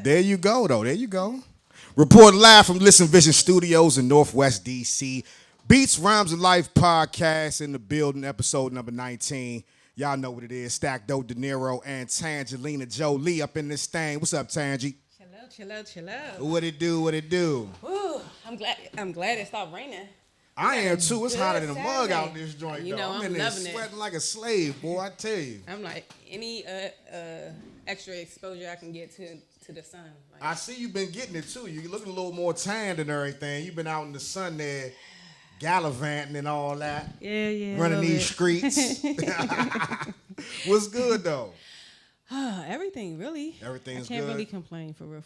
There you go, though. There you go. Reporting live from Listen Vision Studios in Northwest D.C. Beats, Rhymes, and Life podcast in the building, episode number 19. Y'all know what it is. Stack Doe De Niro and Tangelina Jolie up in this thing. What's up, Tangy? Chill out. What it do? What it do? Ooh, I'm glad it stopped raining. I am too. It's hotter than a mug Saturday. out this joint, You though. know, I'm I'm in there loving it. sweating like a slave, boy, I tell you. I'm like, any extra exposure I can get to the sun. Like, I see you've been getting it, too. You're looking a little more tanned and everything. You've been out in the sun there, gallivanting and all that. Yeah. Running these streets. What's good, though? Everything, really. Everything's I can't good. really complain, for real.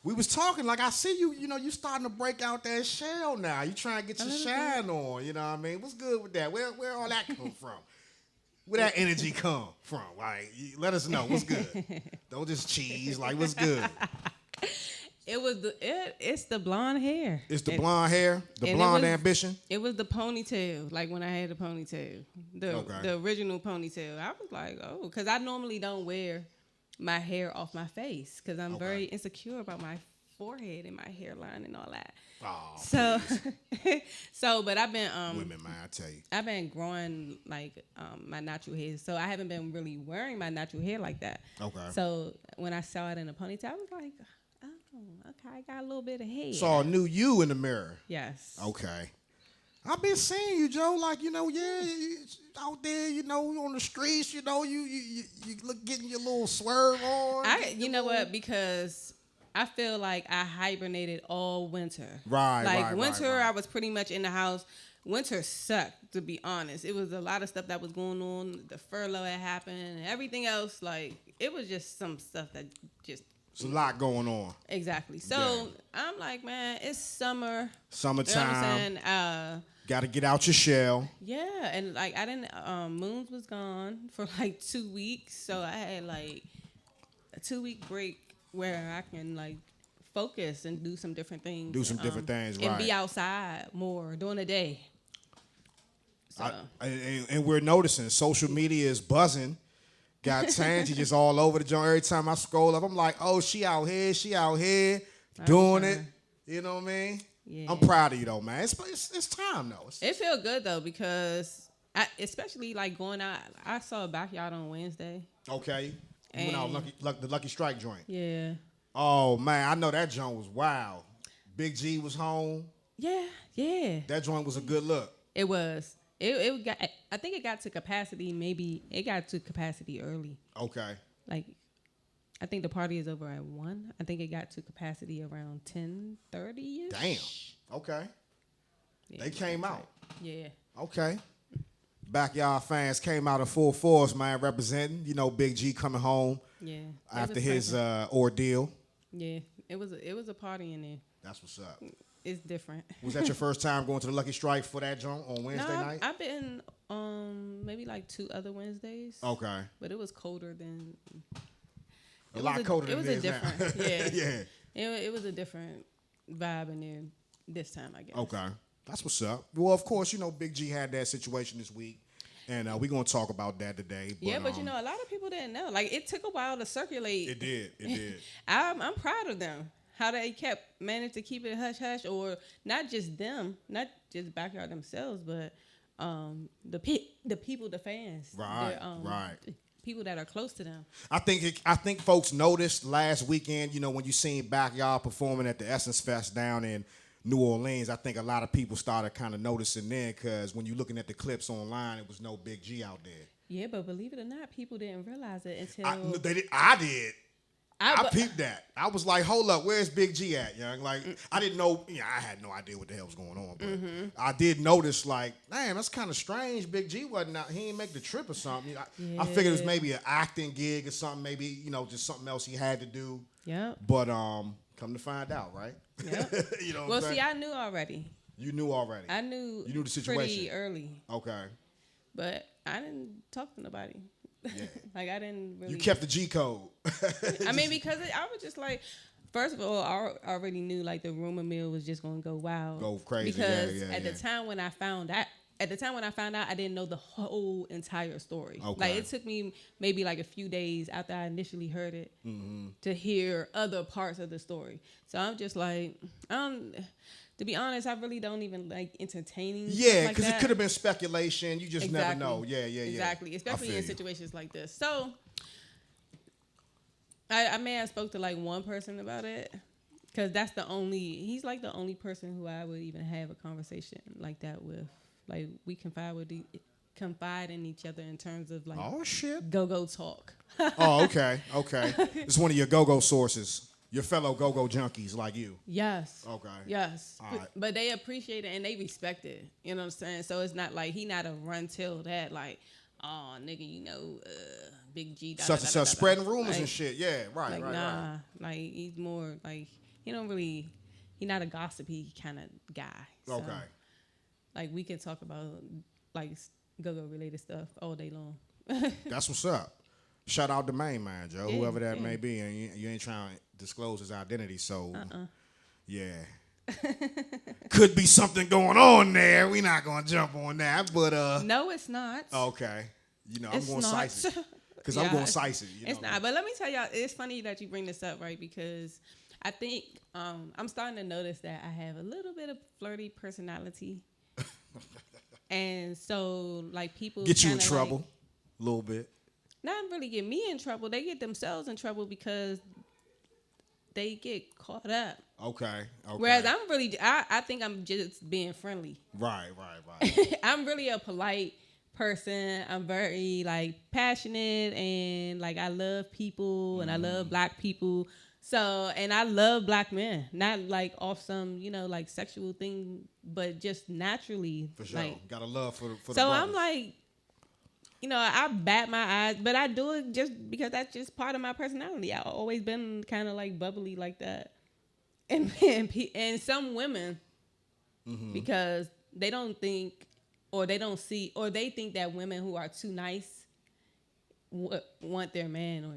We was talking, like, I see you, you starting to break out that shell now. You trying to get your shine on, you know what I mean? What's good with that? Where all that come from? Where that energy come from? Like, let us know. What's good? Don't just cheese. Like, what's good? It's the blonde hair. It's the blonde hair, the blonde ambition. It was the ponytail, like when I had the ponytail, the original ponytail. I was like, oh, because I normally don't wear my hair off my face because I'm very insecure about my forehead and my hairline and all that. Oh, but I've been women, man, I tell you, I've been growing like my natural hair, so I haven't been really wearing my natural hair like that. Okay. So when I saw it in a ponytail, I was like, oh, okay, I got a little bit of hair. Saw a new you in the mirror. Yes. Okay. I've been seeing you, Joe. Like, you out there, on the streets, you look getting your little swerve on. You know what? Because I feel like I hibernated all winter. Right. Winter, I was pretty much in the house. Winter sucked, to be honest. It was a lot of stuff that was going on. The furlough had happened, and everything else. Like, it was just some stuff that just. There's a lot going on. Exactly. So I'm like, man, it's summer. Summertime. You know what I'm saying? Got to get out your shell. Yeah, and like I didn't. Moons was gone for like 2 weeks, so I had like a 2-week break where I can like focus and do some different things. Right. And be outside more during the day. So. And we're noticing social media is buzzing. Got Tangy just all over the joint. Every time I scroll up, I'm like, oh, she out here doing it. You know what I mean? Yeah. I'm proud of you, though, man. It's time, though. It feel good, though, because especially, like, going out. I saw a backyard on Wednesday. Okay. You went out the Lucky Strike joint. Yeah. Oh, man, I know that joint was wild. Big G was home. Yeah. That joint was a good look. It was. It got. I think it got to capacity. Maybe it got to capacity early. Okay. Like, I think the party is over at 1. I think it got to capacity around 10:30ish. Damn. Okay. Yeah, they came out. Yeah. Okay. Backyard fans came out in full force, man, representing. Big G coming home. Yeah. After his ordeal. Yeah. It was a party in there. That's what's up. It's different. Was that your first time going to the Lucky Strike for that joint on Wednesday night? I've been maybe like 2 other Wednesdays. Okay. But it was colder than. A lot colder than it is now. Yeah. It was a different vibe in there this time, I guess. Okay. That's what's up. Well, of course, Big G had that situation this week. And we're going to talk about that today. But a lot of people didn't know. Like, it took a while to circulate. It did. I'm proud of them. How they managed to keep it hush-hush, or not just them, not just Backyard themselves, but the people, the fans. Right, right. People that are close to them. I think folks noticed last weekend, when you seen Backyard performing at the Essence Fest down in New Orleans. I think a lot of people started kind of noticing then, because when you're looking at the clips online, it was no Big G out there. Yeah, but believe it or not, people didn't realize it until... I did. I peeped that. I was like, hold up, where's Big G at, young? Like, I didn't know, I had no idea what the hell was going on, but I did notice, like, damn, that's kind of strange. Big G wasn't out. He didn't make the trip or something. I figured it was maybe an acting gig or something, maybe, just something else he had to do. Yeah. But come to find out, right? Yeah. Well, see, I knew already. You knew already? I knew. You knew the situation? Pretty early. Okay. But I didn't talk to nobody. Yeah. Like, I didn't really. You kept the G code. I mean, because I was just like, first of all, I already knew like the rumor mill was just gonna go wild. Go crazy. Because at the time when I found at the time when I found out, I didn't know the whole entire story. Okay. Like it took me maybe like a few days after I initially heard it to hear other parts of the story. So I'm just like, to be honest, I really don't even like entertaining. Yeah, because it could have been speculation. You just never know. Yeah. Exactly, especially in situations like this. So I may have spoke to like one person about it. Because he's like the only person who I would even have a conversation like that with. Like we confide in each other in terms of like go-go talk. Oh, okay. It's one of your go-go sources. Your fellow go-go junkies like you. Yes. Okay. Yes. All right. But they appreciate it and they respect it. You know what I'm saying? So it's not like he not a run till that like, oh nigga, Big G. Such and such spreading rumors like, and shit. Yeah, right. Nah, like he's more like he's not a gossipy kind of guy. So, okay. Like we can talk about like go-go related stuff all day long. That's what's up. Shout out to main man, Joe, whoever that may be, and you ain't trying to disclose his identity, so yeah. Could be something going on there. We not gonna jump on that, but no, it's not. Okay, I'm going size it because I'm going size it. It's not, but let me tell y'all, it's funny that you bring this up, right? Because I think I'm starting to notice that I have a little bit of flirty personality. And so, like, people get you in trouble a little bit. Not really get me in trouble. They get themselves in trouble because they get caught up. Okay. Whereas I think I'm just being friendly. Right. I'm really a polite person. I'm very, like, passionate and, like, I love people and I love black people. So, and I love black men, not like off some, like sexual thing, but just naturally. For sure. Like, got a love for the So brothers. I'm like, I bat my eyes, but I do it just because that's just part of my personality. I've always been kind of like bubbly like that. And some women, because they don't think, or they don't see, or they think that women who are too nice want their man, or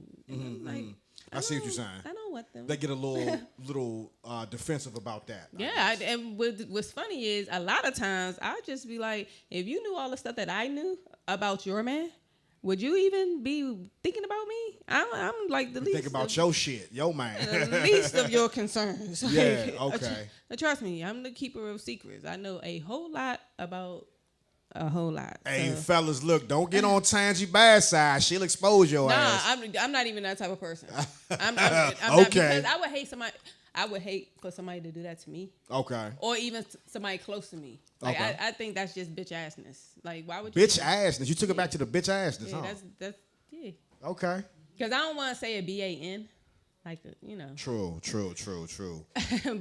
like. I see what you're saying. I don't want them. They get a little defensive about that. Yeah, and what's funny is a lot of times I'll just be like, if you knew all the stuff that I knew about your man, would you even be thinking about me? I'm like the least. Think about your shit, your man. The least of your concerns. Yeah, okay. Trust me, I'm the keeper of secrets. I know a whole lot about a whole lot. Hey, fellas, look, don't get on Tangi bad side. She'll expose your ass. I'm not even that type of person. I'm okay. Not, because I would hate somebody. I would hate for somebody to do that to me. Okay. Or even somebody close to me. Like okay. I think that's just bitch assness. Like why would you? Bitch assness. You took it back to the bitch assness, yeah, huh? That's yeah. Okay. Because I don't want to say a BAN. Like True.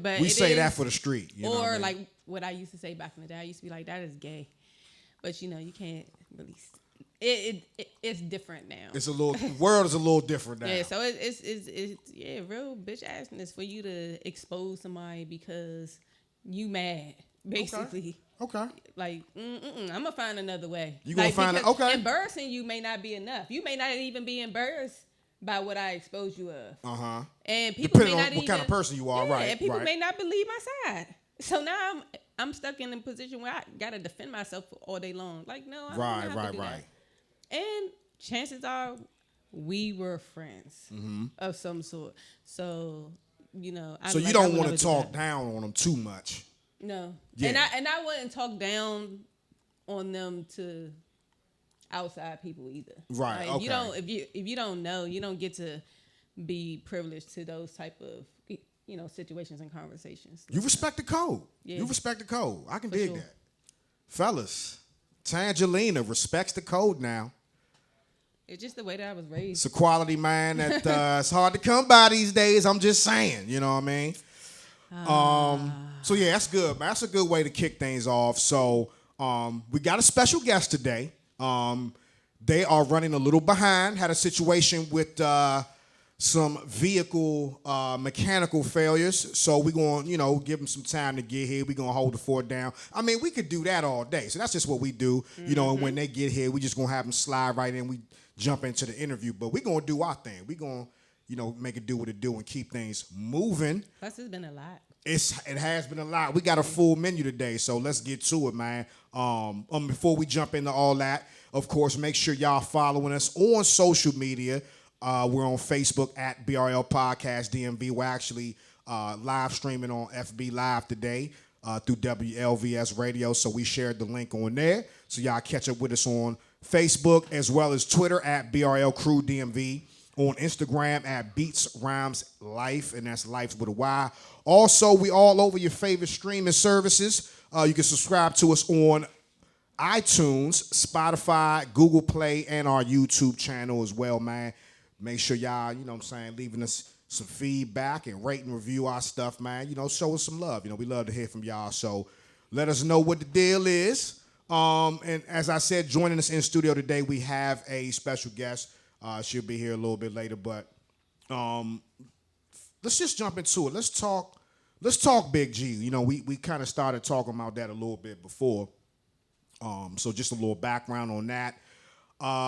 But we say that for the street. You know what I mean? Like what I used to say back in the day. I used to be like, that is gay. But you can't really. It's different now. It's a little world is a little different now. Yeah, so it's real bitch assness for you to expose somebody because you mad basically. Okay. Like I'm gonna find another way. You gonna find it? Okay. Embarrassing you may not be enough. You may not even be embarrassed by what I expose you of. And people depending may on not what kind of person you are, right? And people may not believe my side. So now I'm stuck in a position where I gotta defend myself all day long. Like, no, I don't have to do that. And chances are we were friends of some sort. So, so you don't want to talk down on them too much. No. Yeah. And I wouldn't talk down on them to outside people either. Right. Like, okay. If you don't know, you don't get to be privileged to those type of situations and conversations. You respect the code. Yeah. You respect the code. I can dig that. Fellas, Tangelina respects the code now. It's just the way that I was raised. It's a quality, man, that it's hard to come by these days. I'm just saying, you know what I mean? So, yeah, that's good, man. That's a good way to kick things off. So, we got a special guest today. They are running a little behind. Had a situation with some vehicle mechanical failures. So we're going to, give them some time to get here. We're going to hold the fort down. I mean, we could do that all day. So that's just what we do. And when they get here, we just going to have them slide right in. We jump into the interview. But we're going to do our thing. We're going to, make it do what it do and keep things moving. Plus, it's been a lot. It has been a lot. We got a full menu today, so let's get to it, man. Before we jump into all that, of course, make sure y'all following us on social media. We're on Facebook at BRL Podcast DMV. We're actually live streaming on FB Live today through WLVS Radio, so we shared the link on there. So y'all catch up with us on Facebook as well as Twitter at BRL Crew DMV. On Instagram at Beats Rhymes Life, and that's Life with a Y. Also, we all over your favorite streaming services. You can subscribe to us on iTunes, Spotify, Google Play, and our YouTube channel as well, man. Make sure y'all, leaving us some feedback and rate and review our stuff, man. Show us some love. We love to hear from y'all. So let us know what the deal is. And as I said, joining us in studio today, we have a special guest. She'll be here a little bit later, but let's just jump into it. Let's talk Big G. We kind of started talking about that a little bit before. So just a little background on that.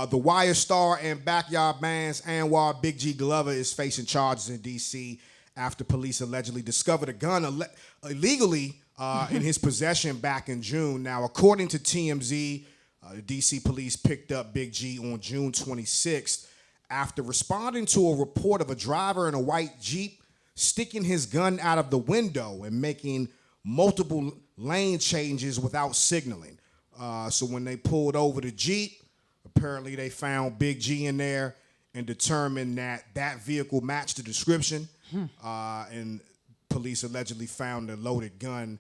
The Wire star and backyard band's Anwar Big G Glover is facing charges in D.C. after police allegedly discovered a gun illegally in his possession back in June. Now, according to TMZ, the D.C. police picked up Big G on June 26th after responding to a report of a driver in a white Jeep sticking his gun out of the window and making multiple lane changes without signaling. So when they pulled over the Jeep, apparently they found Big G in there and determined that vehicle matched the description. And police allegedly found a loaded gun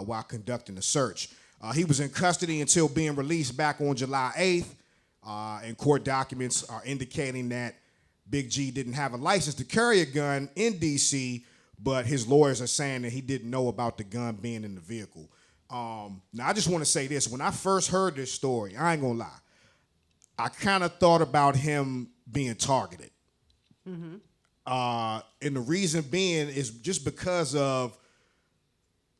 while conducting a search. He was in custody until being released back on July 8th, and court documents are indicating that Big G didn't have a license to carry a gun in D.C., but his lawyers are saying that he didn't know about the gun being in the vehicle. Now, I just want to say this. When I first heard this story, I ain't going to lie, I kind of thought about him being targeted. Mm-hmm. And the reason being is just because of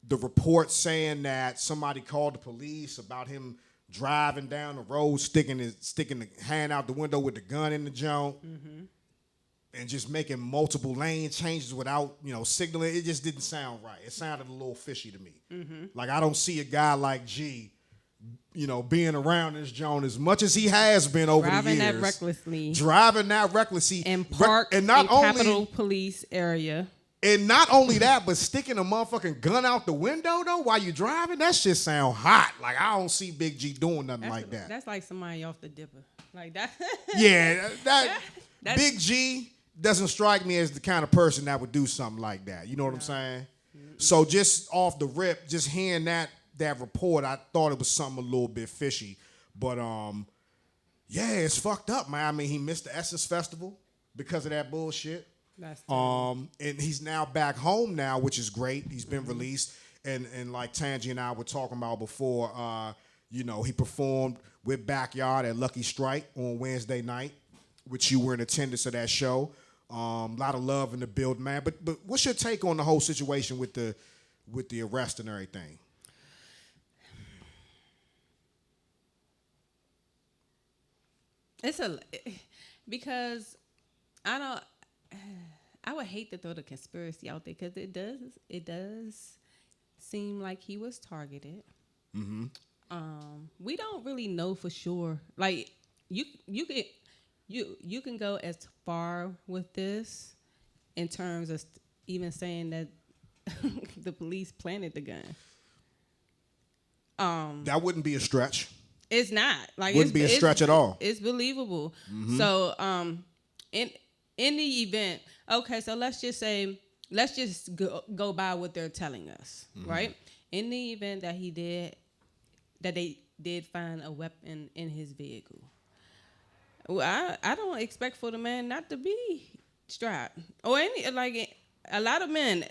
the report saying that somebody called the police about him driving down the road, sticking the hand out the window with the gun in the joint, and just making multiple lane changes without, signaling. It just didn't sound right. It sounded a little fishy to me. Like, I don't see a guy like G, being around this joint as much as he has been over the years. Driving that recklessly. And parked in Capitol Police area. And not only that, but sticking a motherfucking gun out the window, though, while you driving, that shit sound hot. Like, I don't see Big G doing nothing like that. That's like somebody off the dipper. Like that. Yeah, Big G doesn't strike me as the kind of person that would do something like that. You know what I'm saying? So just off the rip, just hearing that report, I thought it was something a little bit fishy. But, yeah, it's fucked up, man. I mean, he missed the Essence Festival because of that bullshit. And he's now back home now, which is great. He's been released. And like Tangi and I were talking about before, he performed with Backyard at Lucky Strike on Wednesday night, which you were in attendance of that show. A lot of love in the build, man. But what's your take on the whole situation with the arrest and everything? Because I would hate to throw the conspiracy out there because it does seem like he was targeted. Mm-hmm. We don't really know for sure. Like you can go as far with this in terms of even saying that the police planted the gun. That wouldn't be a stretch. It's not. Like wouldn't be a stretch at all. It's believable. Mm-hmm. So in the event, okay, so let's just go by what they're telling us, right? In the event that they did find a weapon in his vehicle, well, I don't expect for the man not to be strapped or a lot of men.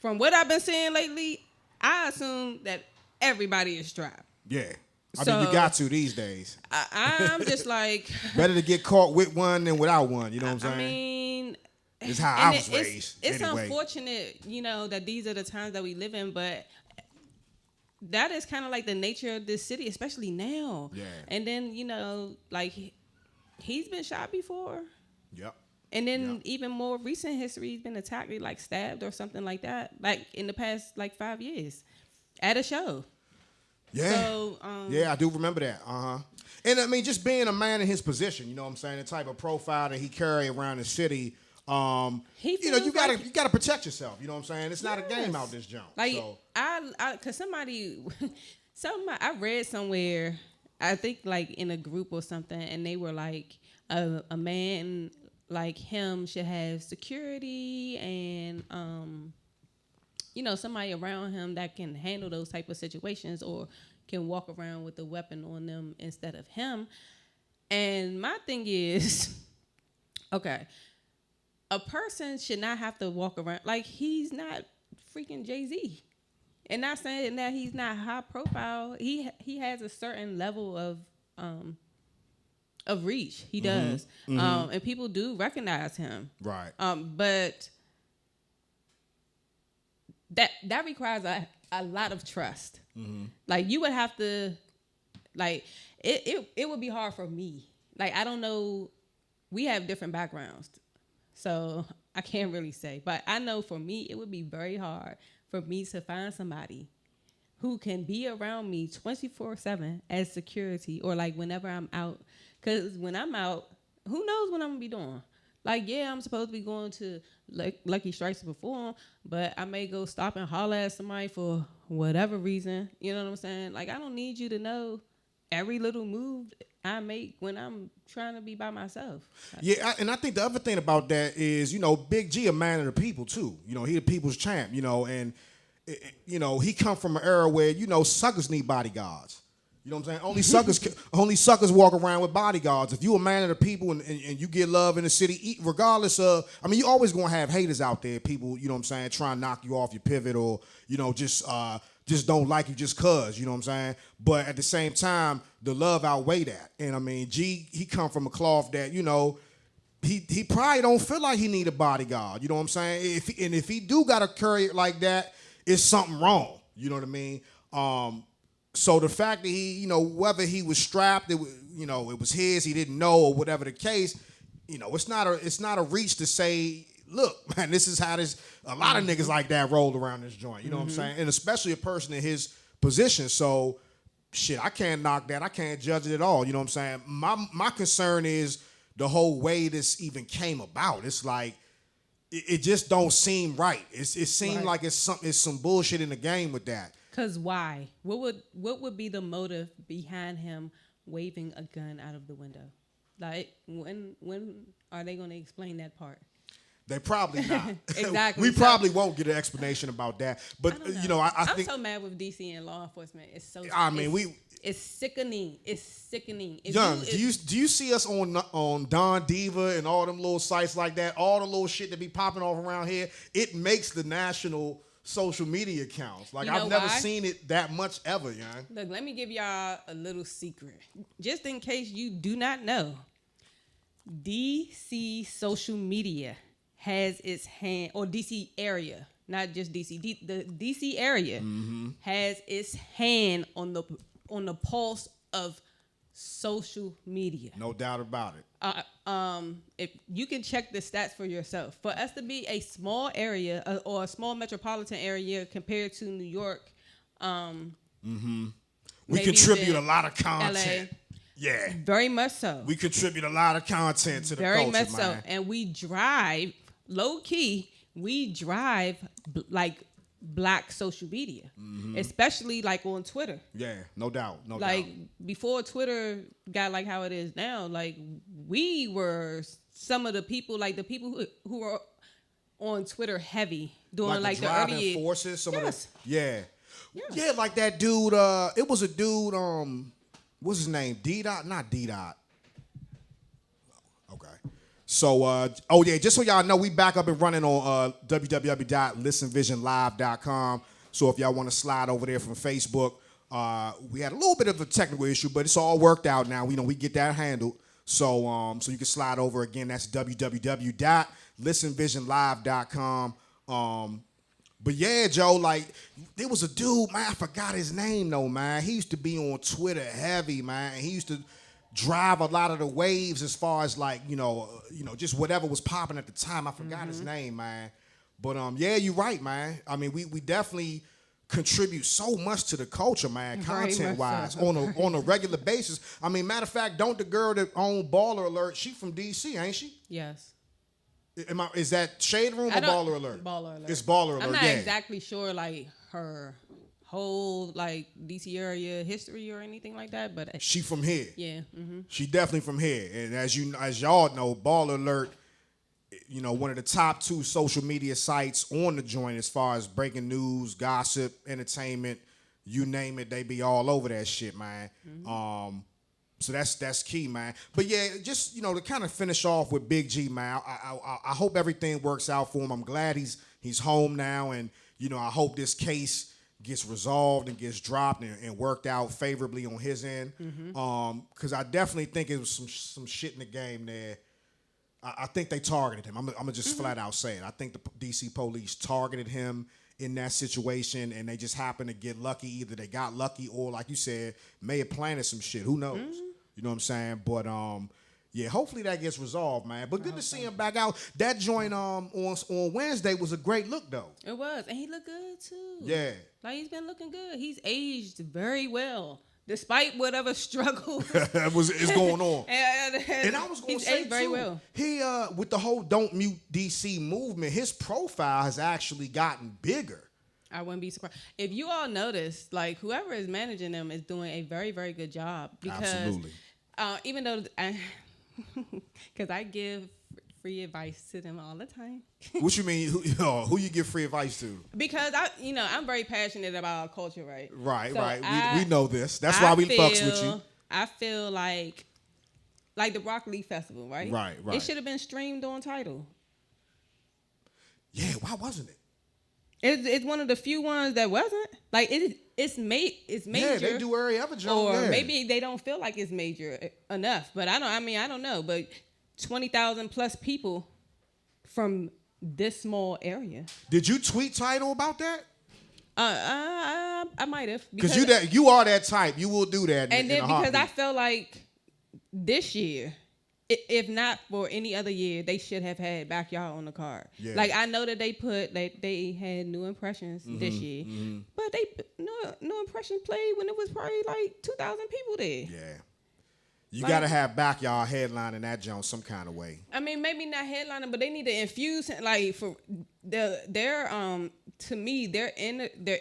From what I've been seeing lately, I assume that everybody is strapped. Yeah. I mean, you got to these days. I'm just like... Better to get caught with one than without one, you know what I'm saying? I mean... It's how I was raised. It's anyway. Unfortunate, that these are the times that we live in, but that is kind of like the nature of this city, especially now. Yeah. And then, he's been shot before. Yep. And then even more recent history, he's been attacked, like stabbed or something like that, like in the past like 5 years at a show. Yeah. So, I do remember that. And I mean, just being a man in his position, you know what I'm saying, the type of profile that he carry around the city, you gotta protect yourself. You know what I'm saying? It's not a game out this jump. Like cause I read somewhere, I think like in a group or something, and they were like a man like him should have security and somebody around him that can handle those type of situations or can walk around with a weapon on them instead of him. And my thing is, okay, a person should not have to walk around like he's not freaking Jay-Z. And not saying that he's not high profile. He has a certain level of reach. He does. And people do recognize him. Right. But that requires a lot of trust. Like you would have to, like it would be hard for me. Like I don't know, we have different backgrounds, so I can't really say. But I know for me, it would be very hard for me to find somebody who can be around me 24/7 as security or like whenever I'm out. Because when I'm out, who knows what I'm going to be doing? Like, yeah, I'm supposed to be going to Lucky Strikes to perform, but I may go stop and holler at somebody for whatever reason. You know what I'm saying? Like, I don't need you to know every little move I make when I'm trying to be by myself. And I think the other thing about that is, Big G a man of the people too. He the people's champ, and he come from an era where, suckers need bodyguards. You know what I'm saying? Only suckers walk around with bodyguards. If you a man of the people and you get love in the city, regardless of, you always gonna have haters out there, people, you know what I'm saying, trying to knock you off your pivot or, just don't like you just cause, you know what I'm saying? But at the same time, the love outweigh that. And G, he come from a cloth that, he probably don't feel like he need a bodyguard, you know what I'm saying? If he do got to carry it like that, it's something wrong, you know what I mean? So the fact that he, whether he was strapped, it was his, he didn't know, or whatever the case, it's not a reach to say, look, man, this is how a lot of niggas like that rolled around this joint. You know what I'm saying? And especially a person in his position. So, shit, I can't knock that. I can't judge it at all. You know what I'm saying? My concern is the whole way this even came about. It's like, it just don't seem right. It seemed like it's some bullshit in the game with that. Cause why? What would be the motive behind him waving a gun out of the window? Like when are they going to explain that part? They probably not. Exactly. We probably won't get an explanation about that. But I I'm think so mad with DC and law enforcement. It's so. It's sickening. It's sickening. Do you see us on Don Diva and all them little sites like that? All the little shit that be popping off around here. It makes the national social media accounts. Like, I've never seen it that much ever, young. Look, let me give y'all a little secret. Just in case you do not know, DC social media has its hand, or DC area, not just DC. The DC area has its hand on the pulse of social media. No doubt about it. If you can check the stats for yourself, for us to be a small area or a small metropolitan area compared to New York, we contribute a lot of content. LA, yeah, very much so. We contribute a lot of content to the very culture, much so, man. and we drive low key. We drive like Black social media, especially like on Twitter. Yeah, no doubt. Like before Twitter got like how it is now, like we were some of the people, like the people who were on Twitter heavy during like the early years. Forces, some of the like that dude. It was a dude. What's his name? D-Dot, not D-Dot. Okay. So, just so y'all know, we back up and running on www.listenvisionlive.com. So if y'all want to slide over there from Facebook, we had a little bit of a technical issue, but it's all worked out now. We get that handled. So you can slide over again. That's www.listenvisionlive.com. But yeah, Joe, like, there was a dude, man, I forgot his name though, man. He used to be on Twitter heavy, man. He used to drive a lot of the waves as far as like, just whatever was popping at the time. I forgot his name, man. But yeah, you're right, man. I mean, we definitely contribute so much to the culture, man, content-wise, on a regular basis. I mean, matter of fact, don't the girl that owned Baller Alert, she from D.C., ain't she? Yes. Is that Shade Room or Baller Alert? Baller Alert. It's Baller Alert, I'm not exactly sure, like, her whole, like, D.C. area history or anything like that, but... She from here. Yeah. Mm-hmm. She definitely from here. And as y'all know, Baller Alert, one of the top 2 social media sites on the joint as far as breaking news, gossip, entertainment, you name it, they be all over that shit, man. Mm-hmm. So that's key, man. But yeah, just to kind of finish off with Big G, man. I hope everything works out for him. I'm glad he's home now, and I hope this case gets resolved and gets dropped and worked out favorably on his end. Mm-hmm. Because I definitely think it was some shit in the game there. I think they targeted him. I'm gonna just flat out say it. I think the DC police targeted him in that situation, and they just happened to get lucky. Either they got lucky, or like you said, may have planted some shit. Who knows? Mm-hmm. You know what I'm saying? But yeah, hopefully that gets resolved, man. But good to see him back out. That joint on Wednesday was a great look, though. It was, and he looked good too. Yeah, like he's been looking good. He's aged very well. Despite whatever struggle is going on. and I was going to say, very too, well. He, with the whole Don't Mute DC movement, his profile has actually gotten bigger. I wouldn't be surprised. If you all notice, like, whoever is managing them is doing a very, very good job. Because, absolutely. Even though, because I give free advice to them all the time. What you mean? Who you give free advice to? Because I'm very passionate about our culture, right? Right, so right. We know this. That's why we fucks with you. I feel like the Broccoli Festival, right? Right. It should have been streamed on Tidal. Yeah, why wasn't it? It's one of the few ones that wasn't. Like it's major. Yeah, they do every other job. Or maybe they don't feel like it's major enough. But I don't know. But 20,000 plus people from this small area. Did you tweet Tidal about that? I might have, because you are that type. You will do that. And then because I felt like this year, if not for any other year, they should have had Backyard on the card. Yeah. Like, I know that they had New Impressions this year, but New Impressions played when it was probably like 2,000 people there. Yeah. You got to have Backyard headlining that joint some kind of way. I mean, maybe not headlining, but they need to infuse, like, for their to me, their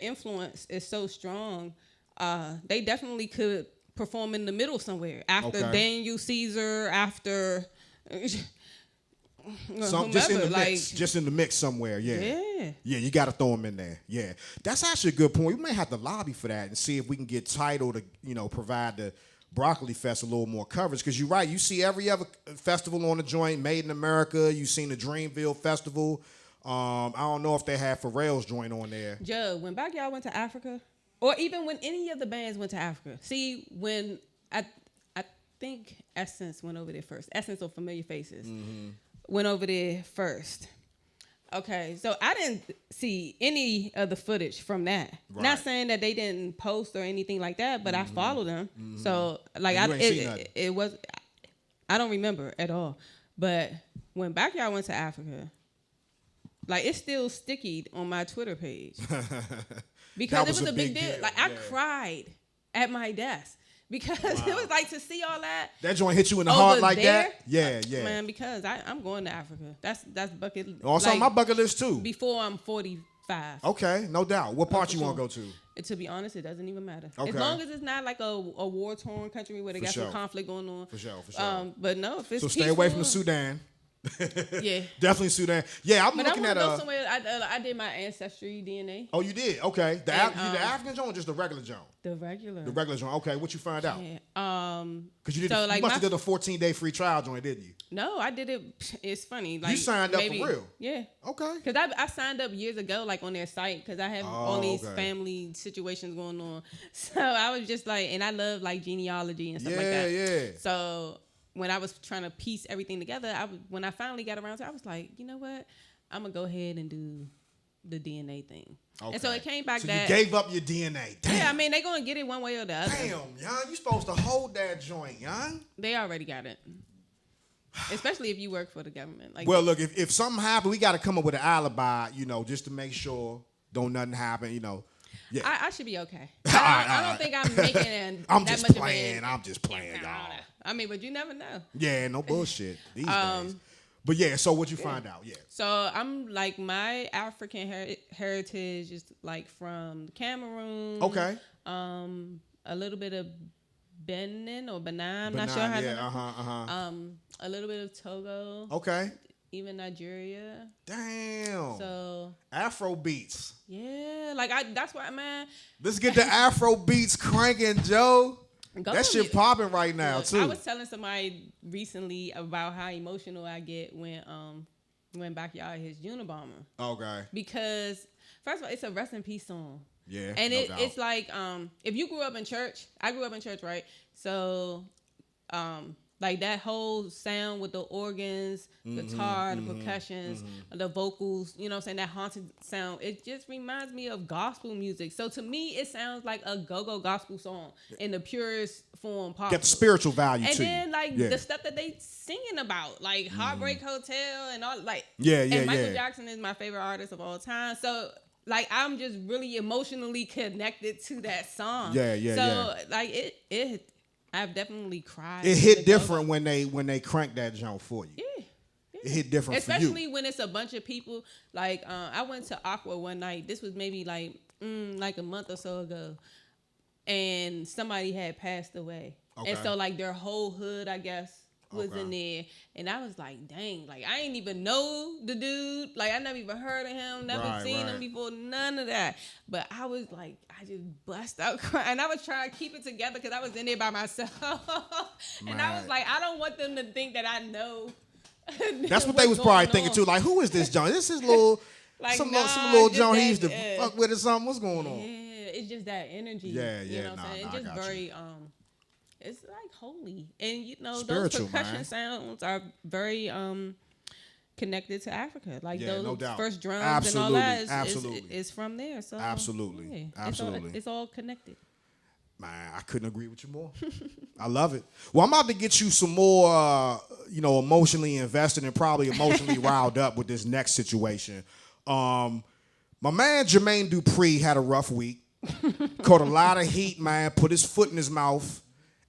influence is so strong. They definitely could perform in the middle somewhere after Daniel Caesar, after just in the mix, just in the mix somewhere. Yeah. You got to throw them in there. Yeah, that's actually a good point. We may have to lobby for that and see if we can get Tidal to provide the Broccoli Fest a little more coverage, because you're right. You see every other festival on the joint, Made in America. You've seen the Dreamville Festival. I don't know if they had Pharrell's joint on there. Joe, when Backyard went to Africa, or even when any of the bands went to Africa. See, when I think Essence went over there first. Essence or Familiar Faces went over there first. Okay, so I didn't see any of the footage from that. Right. Not saying that they didn't post or anything like that, but I followed them. So like it was, I don't remember at all. But when Backyard went to Africa, like, it's still sticky on my Twitter page because it was a big deal. Like, I cried at my desk. Because it was like, to see all that. That joint hit you in the heart like that? Yeah. Man, because I'm going to Africa. That's bucket list. Also, like, on my bucket list too. Before I'm 45. Okay, no doubt. What part you want to go to? And to be honest, it doesn't even matter. Okay. As long as it's not like a war-torn country where they got some conflict going on. For sure. But no, if it's so stay away from the Sudan. Yeah, definitely Sudan. Yeah, I'm looking at go somewhere. I did my ancestry DNA. Oh, you did? Okay. The African joint or just the regular joint? The regular joint. Okay, what you find out? Yeah. Because you must have did a 14-day free trial joint, didn't you? No, I did it. It's funny. Like, you signed up for real? Yeah. Okay. Because I signed up years ago, like, on their site, because I have all these family situations going on. So I was just like, and I love, like, genealogy and stuff like that. Yeah. So when I was trying to piece everything together, when I finally got around to it, I was like, you know what? I'm going to go ahead and do the DNA thing. Okay. And so it came back so that you gave up your DNA. Damn. Yeah, I mean they gonna get it one way or the other. Damn, young, you supposed to hold that joint, young. They already got it. Especially if you work for the government. Like, well, look, if something happened, we got to come up with an alibi, just to make sure don't nothing happen, Yeah, I should be okay. I don't think I'm making I'm that just much playing. of I'm just playing, y'all. I mean, but you never know. Yeah, no bullshit these days. But yeah, so what you find out? Yeah. So I'm like my African heritage is like from Cameroon. Okay. A little bit of Benin or Benin. I'm not sure how to. A little bit of Togo. Okay. Even Nigeria. Damn. So Afro beats. Yeah, like that's why, man. Let's get the Afro beats cranking, Joe. That shit popping right now. Look, too. I was telling somebody recently about how emotional I get when Backyard hits Unabomber. Okay. Because first of all, it's a rest in peace song. Yeah. And it's like if you grew up in church, I grew up in church, right? So like that whole sound with the organs, guitar, the percussions, the vocals, you know what I'm saying, that haunted sound, it just reminds me of gospel music. So to me, it sounds like a go-go gospel song in the purest form possible. Get the spiritual value and to then you. like the stuff that they singing about, like Heartbreak Hotel and all, like and Michael Jackson is my favorite artist of all time. So like I'm just really emotionally connected to that song. So like it I've definitely cried. It hit different when they crank that joint for you. Yeah. It hit different especially for you. When it's a bunch of people. Like I went to Aqua one night. This was maybe like a month or so ago, and somebody had passed away. Okay. And so like their whole hood, I guess, was in there, and I was like, dang, like I ain't even know the dude, like I never even heard of him, never seen him before, none of that. But I was like, I just bust out crying, and I was trying to keep it together because I was in there by myself, and I was like, I don't want them to think that I know. That's what they was probably thinking too. Like, who is this John? This is little like, some little John he used to fuck with or something. What's going on? Yeah, it's just that energy. Yeah, you know what I'm saying? It's just very it's like holy, and spiritual, those percussion sounds are very connected to Africa. Like those no first drums and all that is from there. So absolutely, it's all connected. Man, I couldn't agree with you more. I love it. Well, I'm about to get you some more, emotionally invested and probably emotionally riled up with this next situation. My man Jermaine Dupri had a rough week. Caught a lot of heat, man. Put his foot in his mouth.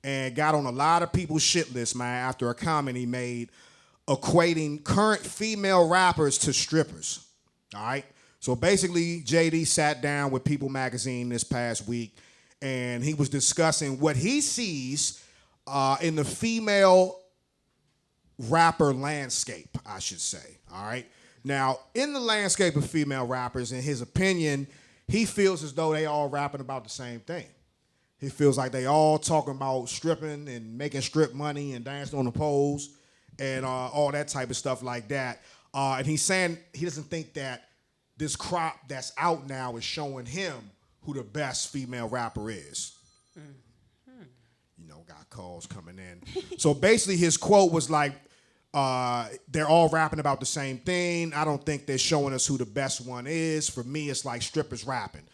And got on a lot of people's shit list, man, after a comment he made equating current female rappers to strippers. All right? So basically, JD sat down with People Magazine this past week, and he was discussing what he sees in the female rapper landscape, I should say. All right? Now, in the landscape of female rappers, in his opinion, he feels as though they all rapping about the same thing. He feels like they all talking about stripping and making strip money and dancing on the poles and all that type of stuff like that. And he's saying he doesn't think that this crop that's out now is showing him who the best female rapper is. Got calls coming in. So basically his quote was like, they're all rapping about the same thing. I don't think they're showing us who the best one is. For me, it's like strippers rapping.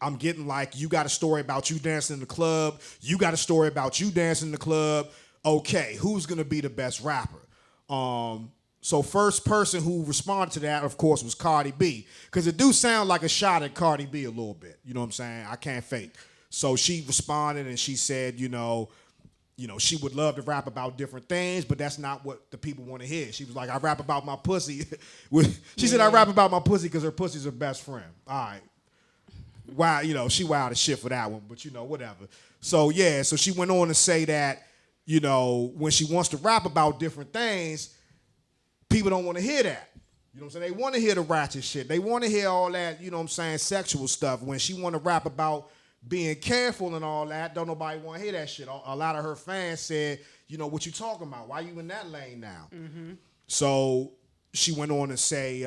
I'm getting like, you got a story about you dancing in the club. You got a story about you dancing in the club. Okay, who's going to be the best rapper? So first person who responded to that, of course, was Cardi B. Because it do sound like a shot at Cardi B a little bit. You know what I'm saying? I can't fake. So she responded and she said, she would love to rap about different things, but that's not what the people want to hear. She was like, I rap about my pussy. She said, I rap about my pussy because her pussy's her best friend. All right. Wow, she wild as shit for that one, but whatever. So so she went on to say that, when she wants to rap about different things, people don't want to hear that. You know what I'm saying? They want to hear the ratchet shit. They want to hear all that, sexual stuff. When she want to rap about being careful and all that, don't nobody want to hear that shit. A lot of her fans said, what you talking about? Why you in that lane now? Mm-hmm. So she went on to say,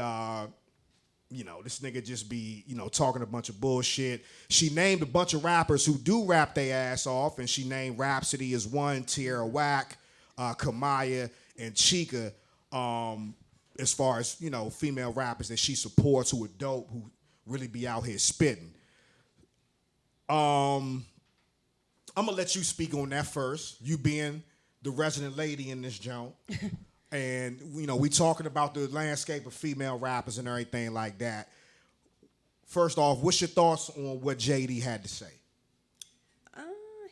this nigga just be, talking a bunch of bullshit. She named a bunch of rappers who do rap their ass off, and she named Rhapsody as one, Tierra Whack, Kamaya, and Chica. And as far as, female rappers that she supports who are dope, who really be out here spitting. I'm gonna let you speak on that first. You being the resident lady in this joint. And, we talking about the landscape of female rappers and everything like that. First off, what's your thoughts on what JD had to say?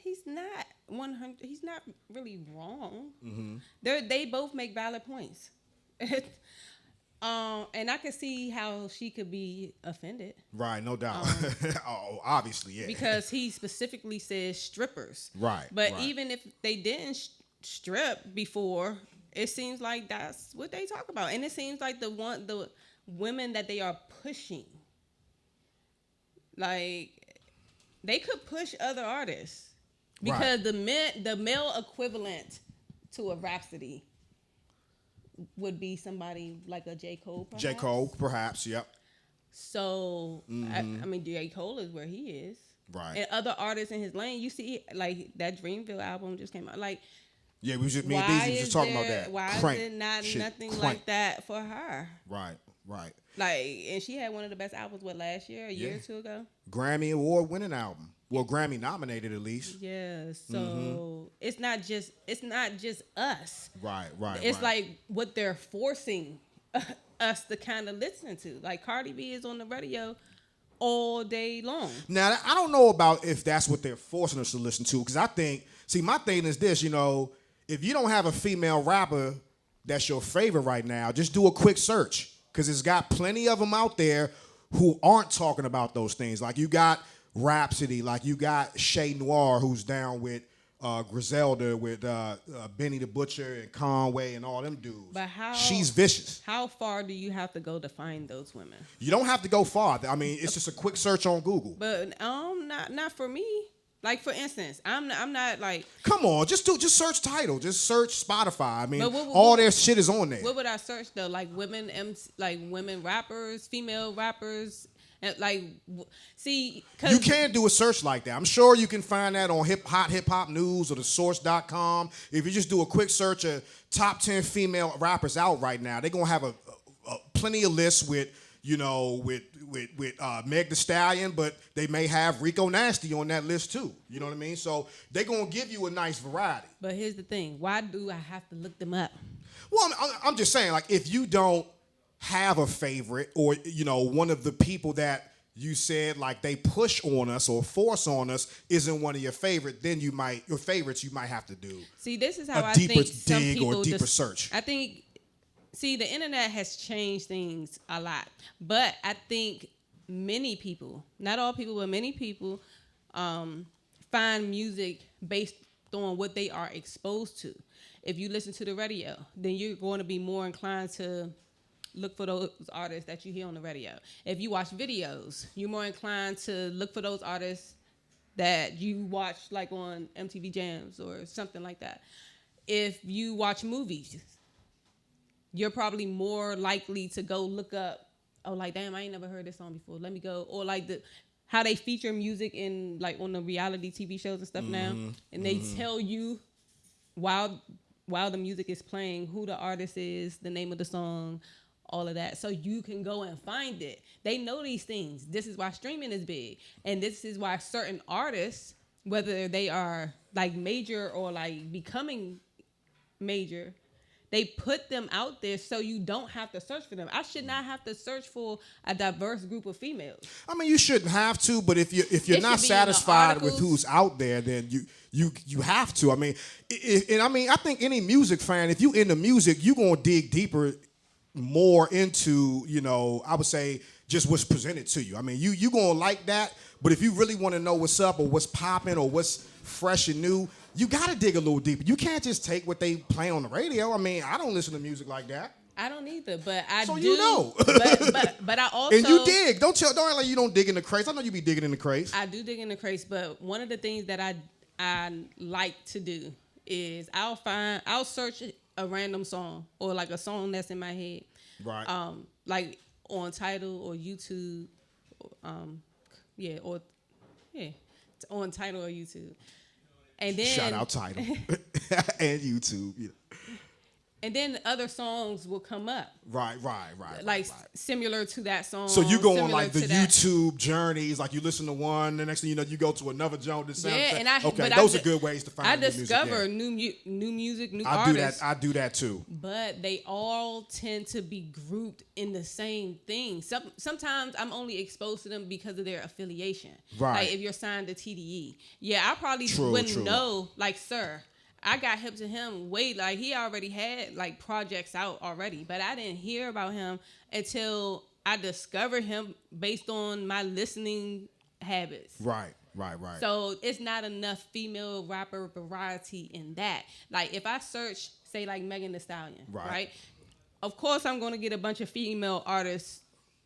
He's not 100. He's not really wrong. Mm-hmm. They both make valid points. And I can see how she could be offended. Right, no doubt. Obviously, yeah. Because he specifically says strippers. Right. But even if they didn't strip before, it seems like that's what they talk about, and it seems like the women that they are pushing, like they could push other artists because right. the male equivalent to a Rhapsody would be somebody like a J. Cole. Perhaps. J. Cole, perhaps, yep. So I mean, J. Cole is where he is, right? And other artists in his lane, you see, like that Dreamville album just came out, like. Yeah, me and Beezy was just talking about that. Why is it not nothing like that for her? Right. Like, and she had one of the best albums, last year, a year or two ago? Grammy Award winning album. Well, Grammy nominated at least. Yeah, so it's not just us. Right. It's like what they're forcing us to kind of listen to. Like Cardi B is on the radio all day long. Now, I don't know about if that's what they're forcing us to listen to, because I think, my thing is this, if you don't have a female rapper that's your favorite right now, just do a quick search, because it's got plenty of them out there who aren't talking about those things. Like you got Rhapsody, like you got Shay Noir, who's down with Griselda, with Benny the Butcher and Conway and all them dudes. But she's vicious. How far do you have to go to find those women? You don't have to go far. I mean, it's just a quick search on Google. But not for me. Like, for instance, I'm not like... Come on, just search Tidal. Just search Spotify. I mean, all their shit is on there. What would I search, though? Like, women rappers, female rappers... And see, cause you can do a search like that. I'm sure you can find that on Hot Hip Hop News or thesource.com. If you just do a quick search of top 10 female rappers out right now, they're gonna have a plenty of lists with Meg Thee Stallion, but they may have Rico Nasty on that list too. You know what I mean? So they're gonna give you a nice variety. But here's the thing: why do I have to look them up? Well, I'm just saying, like, if you don't have a favorite, or one of the people that you said like they push on us or force on us isn't one of your favorite, then you might have to do. See, this is how I think some people or deeper search. I think. See, the internet has changed things a lot, but I think many people, not all people, but many people, find music based on what they are exposed to. If you listen to the radio, then you're going to be more inclined to look for those artists that you hear on the radio. If you watch videos, you're more inclined to look for those artists that you watch like on MTV Jams or something like that. If you watch movies, you're probably more likely to go look up, damn, I ain't never heard this song before. Let me go. Or how they feature music in on the reality TV shows and stuff now. And they tell you while the music is playing who the artist is, the name of the song, all of that. So you can go and find it. They know these things. This is why streaming is big. And this is why certain artists, whether they are major or becoming major, they put them out there so you don't have to search for them. I should not have to search for a diverse group of females. I mean, you shouldn't have to, but if you're not satisfied with who's out there, then you have to. I mean, I think any music fan, if you into music, you gonna dig deeper, more into I would say just what's presented to you. I mean, you gonna like that, but if you really want to know what's up or what's popping or what's fresh and new, you got to dig a little deeper. You can't just take what they play on the radio. I mean, I don't listen to music like that. I don't either, but I do. So you know. but I also... And you dig. Don't act like you don't dig in the crates. I know you be digging in the crates. I do dig in the crates, but one of the things that I like to do is I'll search a random song or a song that's in my head. Right. On Tidal or YouTube. On Tidal or YouTube. And then shout out Tidal and YouTube. Yeah. And then other songs will come up. Right. Like similar to that song. So you go on like the YouTube journeys, like you listen to one, the next thing you know, you go to another joint that sounds those are good ways to find new music. I discover new music, new artists. I do that too. But they all tend to be grouped in the same thing. Sometimes I'm only exposed to them because of their affiliation. Right. Like if you're signed to TDE. Yeah, I probably wouldn't know, like, Sir. I got hip to him he already had like projects out already, but I didn't hear about him until I discovered him based on my listening habits. Right. So it's not enough female rapper variety in that. Like if I search, say like Megan Thee Stallion, right? Of course I'm going to get a bunch of female artists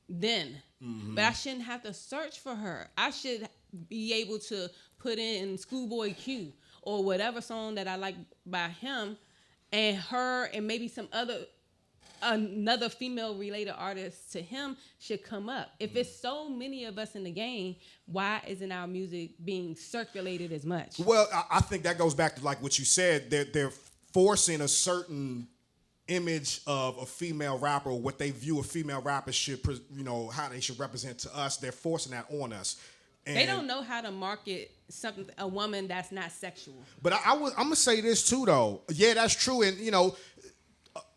then, but I shouldn't have to search for her. I should be able to put in Schoolboy Q or whatever song that I like by him, and her and maybe another female related artist to him should come up. If it's so many of us in the game, why isn't our music being circulated as much? Well, I think that goes back to like what you said. They're forcing a certain image of a female rapper, or what they view a female rapper should, how they should represent to us. They're forcing that on us. And they don't know how to market a woman that's not sexual. But I'm gonna say this too, though. Yeah, that's true, and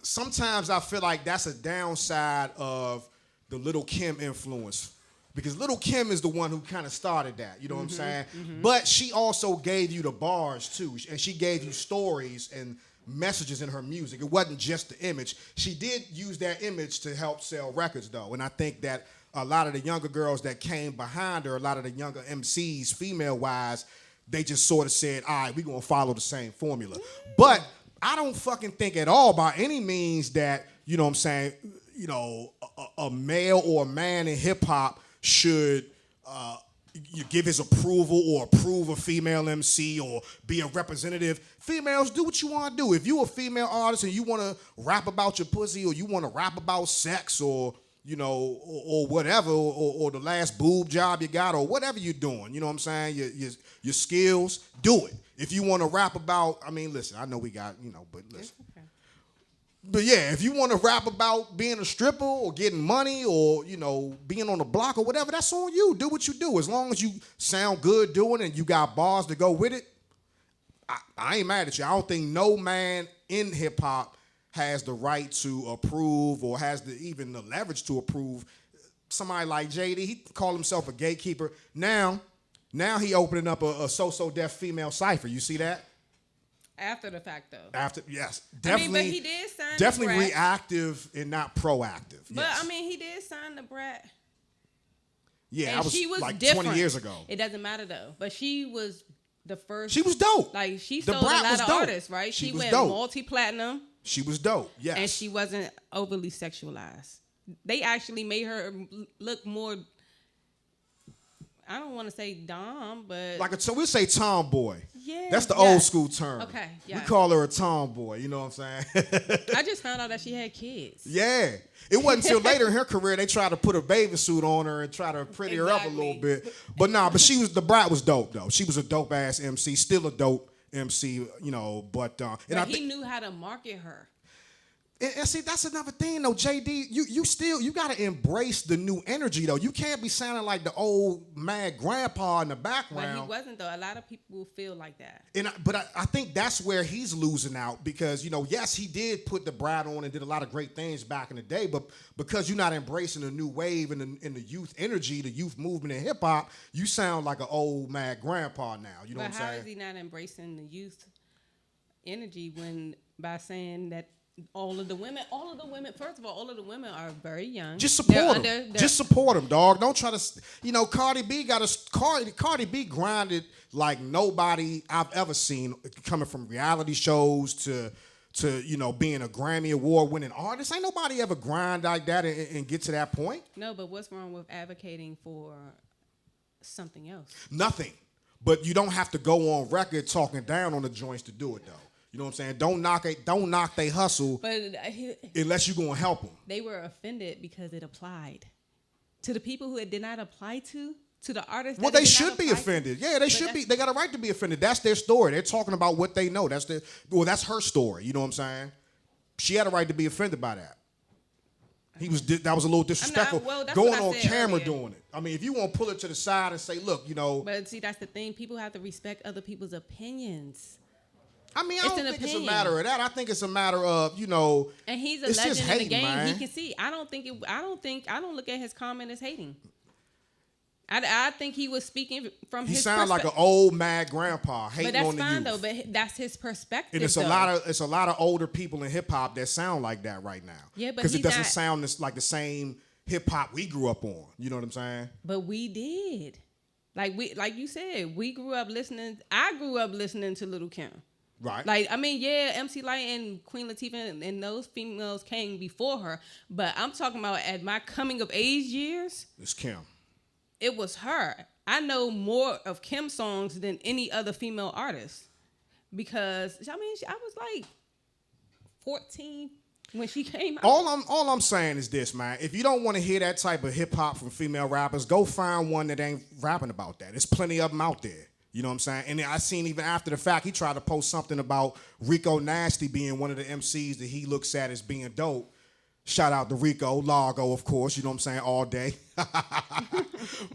sometimes I feel like that's a downside of the Lil' Kim influence, because Lil' Kim is the one who kind of started that. You know what I'm saying? Mm-hmm. But she also gave you the bars too, and she gave you stories and messages in her music. It wasn't just the image. She did use that image to help sell records, though, and I think that a lot of the younger girls that came behind her, a lot of the younger MCs, female-wise, they just sort of said, all right, we're going to follow the same formula. But I don't fucking think at all by any means that, you know what I'm saying, a male or a man in hip-hop should give his approval or approve a female MC or be a representative. Females, do what you want to do. If you're a female artist and you want to rap about your pussy, or you want to rap about sex, or or whatever, or the last boob job you got, or whatever you're doing, you know what I'm saying? Your skills, do it. If you want to rap about, listen, I know we got, but listen. Okay. But yeah, if you want to rap about being a stripper or getting money or, being on the block or whatever, that's on you. Do what you do. As long as you sound good doing it and you got bars to go with it, I ain't mad at you. I don't think no man in hip-hop has the right to approve or has even the leverage to approve. Somebody like JD, he called himself a gatekeeper. Now he opening up a so deaf female cipher. You see that? After the fact, though. After, yes, definitely. But he did sign definitely the Brat. Reactive and not proactive. But yes. He did sign the Brat. Yeah, and I was she was like different. 20 years ago. It doesn't matter though. But she was the first. She was dope. Like she sold a lot of artists, right? She went multi-platinum. She was dope, yes. And she wasn't overly sexualized. They actually made her look more, I don't want to say dom, but... So we'll say tomboy. Yeah. That's the old school term. Okay, yeah. We call her a tomboy, you know what I'm saying? I just found out that she had kids. Yeah. It wasn't until later in her career they tried to put a bathing suit on her and try to pretty her up a little bit. But but the Brat was dope, though. She was a dope-ass MC, still a dope MC, but he knew how to market her. And see, that's another thing, though, JD. You gotta embrace the new energy, though. You can't be sounding like the old mad grandpa in the background. But he wasn't, though. A lot of people feel like that. But I think that's where he's losing out because, yes, he did put the Brat on and did a lot of great things back in the day, but because you're not embracing the new wave and the youth energy, the youth movement in hip hop, you sound like an old mad grandpa now. You know what I'm saying? But how is he not embracing the youth energy by saying that all of the women, first of all of the women are very young. Just support them. Just support them, dog. Don't try to, Cardi B grinded like nobody I've ever seen, coming from reality shows to being a Grammy Award winning artist. Ain't nobody ever grind like that and get to that point. No, but what's wrong with advocating for something else? Nothing. But you don't have to go on record talking down on the joints to do it, though. You know what I'm saying? Don't knock they hustle unless you're going to help them. They were offended because it applied to the people who it did not apply to the artists. Well, they should be offended. Yeah, they should be. They got a right to be offended. That's their story. They're talking about what they know. That's her story. You know what I'm saying? she had a right to be offended by that. That was a little disrespectful. That's going what I on said camera earlier. doing it. I mean, if you want to pull it to the side and say, look, But see, that's the thing. People have to respect other people's opinions. I mean, I don't think it's a matter of that. I think it's a matter of, And he's a it's legend just in hating, the game. man. He can see. I don't look at his comment as hating. I think he was speaking from his perspective. He sounds like an old mad grandpa hating on the youth. But that's fine though. But that's his perspective. And it's a lot of older people in hip hop that sound like that right now. Yeah, but because it doesn't sound like the same hip hop we grew up on. You know what I'm saying? But we did. Like you said, we grew up listening. I grew up listening to Lil' Kim. Right. Like, I mean, yeah, MC Lyte and Queen Latifah and those females came before her. But I'm talking about at my coming of age years. It's Kim. It was her. I know more of Kim songs than any other female artist. Because, I mean, I was like 14 when she came out. All I'm saying is this, man. If you don't want to hear that type of hip hop from female rappers, go find one that ain't rapping about that. There's plenty of them out there. You know what I'm saying? And I seen even after the fact, he tried to post something about Rico Nasty being one of the MCs that he looks at as being dope. Shout out to Rico, Largo, of course. You know what I'm saying? All day.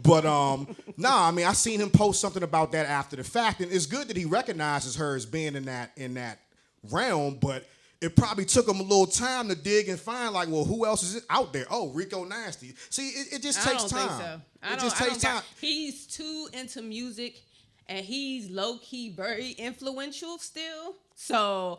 But, I mean, I seen him post something about that after the fact. And it's good that he recognizes her as being in that realm, but it probably took him a little time to dig and find, like, well, who else is out there? Oh, Rico Nasty. See, it just takes time. I don't think so. It just takes time. He's too into music, and he's low-key very influential still. So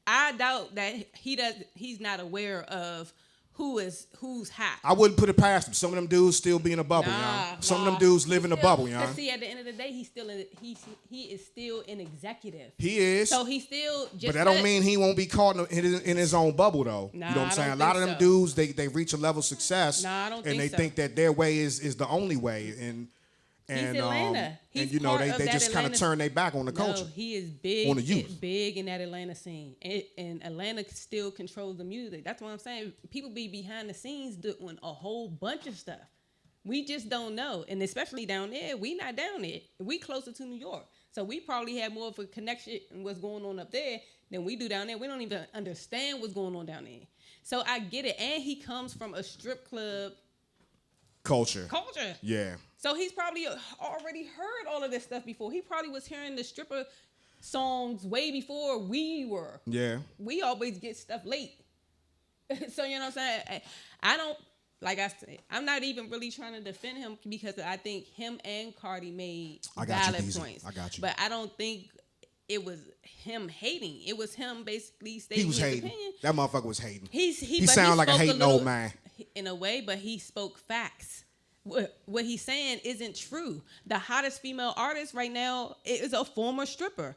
I doubt that he's not aware of who's hot. I wouldn't put it past him. Some of them dudes still be in a bubble, y'all. Some of them dudes live in a bubble, y'all. See, at the end of the day, he is still an executive. He is. So he still just. But that don't mean he won't be caught in his own bubble, though. Nah, you know what I'm saying? A lot of them dudes, they reach a level of success, and they think that their way is the only way. He's Atlanta. And they just kind of turn their back on the culture. No, he is big, on the youth. big in that Atlanta scene, and Atlanta still controls the music. That's what I'm saying. People be behind the scenes doing a whole bunch of stuff. We just don't know, and especially down there, we not down there. We closer to New York, so we probably have more of a connection in what's going on up there than we do down there. We don't even understand what's going on down there. So I get it, and he comes from a strip club culture. Yeah. So he's probably already heard all of this stuff before. He probably was hearing the stripper songs way before we were. Yeah. We always get stuff late. So, you know what I'm saying? I don't, like I said, I'm not even really trying to defend him because I think him and Cardi made valid points. I got you. But I don't think it was him hating. It was him basically stating his opinion. That motherfucker was hating. He sounded like a hating old man. In a way, but he spoke facts. What he's saying isn't true. The hottest female artist right now is a former stripper.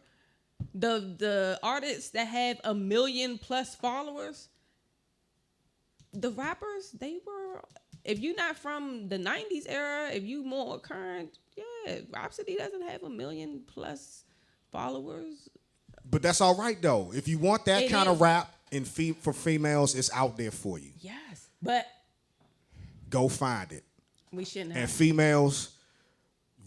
The artists that have 1 million plus followers, the rappers, they were, if you're not from the 90s era, if you more current, yeah, Rhapsody doesn't have 1 million plus followers. But that's all right, though. If you want that kind of rap for females, it's out there for you. Yes, but go find it. We shouldn't have. And females,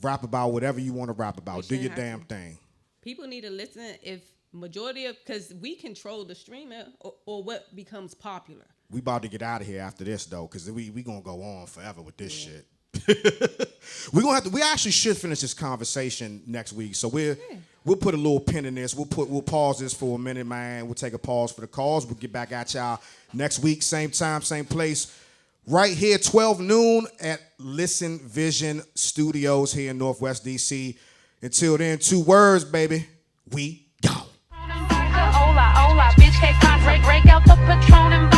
rap about whatever you want to rap about. Do your damn thing. People need to listen if majority of, because we control the streamer or what becomes popular. We about to get out of here after this, though, because we going to go on forever with this shit. We actually should finish this conversation next week. So we'll put a little pin in this. We'll pause this for a minute, man. We'll take a pause for the calls. We'll get back at y'all next week, same time, same place. Right here, 12 noon at Listen Vision Studios here in Northwest D.C. Until then, 2 words, baby. We go. Hola, hola, bitch, break out the Patron and